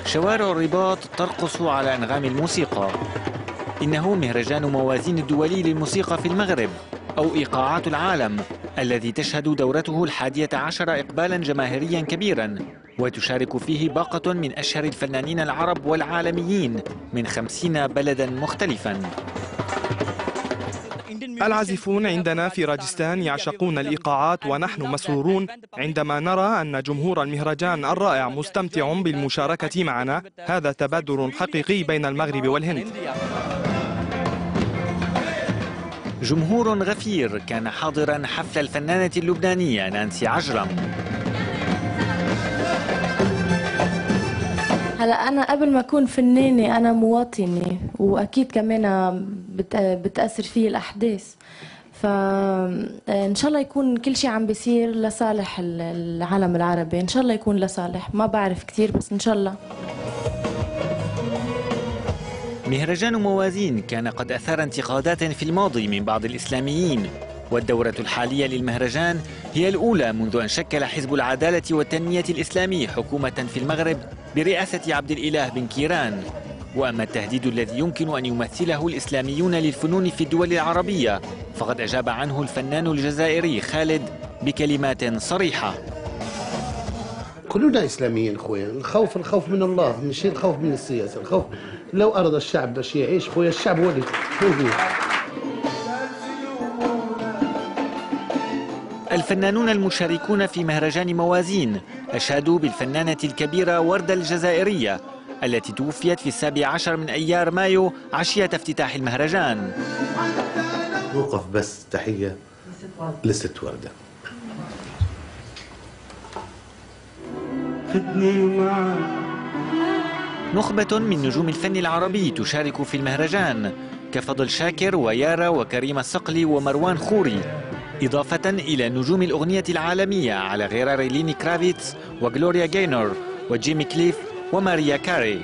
شوارع الرباط ترقص على أنغام الموسيقى. إنه مهرجان موازين الدولي للموسيقى في المغرب، أو إيقاعات العالم، الذي تشهد دورته 11 إقبالا جماهيريا كبيرا، وتشارك فيه باقة من أشهر الفنانين العرب والعالميين من 50 بلدا مختلفا. العازفون عندنا في راجستان يعشقون الإيقاعات، ونحن مسرورون عندما نرى أن جمهور المهرجان الرائع مستمتع بالمشاركة معنا. هذا تبادل حقيقي بين المغرب والهند. جمهور غفير كان حاضرا حفل الفنانة اللبنانية نانسي عجرم. هلا أنا قبل ما أكون فنانة أنا مواطنة، وأكيد كمان بتأثر فيه الأحداث، فإن شاء الله يكون كل شيء عم بيصير لصالح العالم العربي، إن شاء الله يكون لصالح. ما بعرف كثير بس إن شاء الله. مهرجان موازين كان قد أثار انتقادات في الماضي من بعض الإسلاميين، والدورة الحالية للمهرجان هي الأولى منذ أن شكل حزب العدالة والتنمية الإسلامي حكومة في المغرب برئاسة عبد الإله بن كيران. وأما التهديد الذي يمكن أن يمثله الإسلاميون للفنون في الدول العربية فقد أجاب عنه الفنان الجزائري خالد بكلمات صريحة. كلنا إسلاميين خويا، الخوف من الله، مش الخوف من السياسة. الخوف لو أراد الشعب باش يعيش خويا، الشعب هو اللي الفنانون المشاركون في مهرجان موازين أشادوا بالفنانة الكبيرة وردة الجزائرية التي توفيت في 17 من أيار مايو عشية افتتاح المهرجان. نوقف بس تحية لست وردة. نخبة من نجوم الفن العربي تشارك في المهرجان كفضل شاكر ويارا وكريم الصقلي ومروان خوري، إضافة إلى نجوم الأغنية العالمية على غرار ليني كرافيتس وغلوريا جاينور وجيمي كليف وماريا كاري.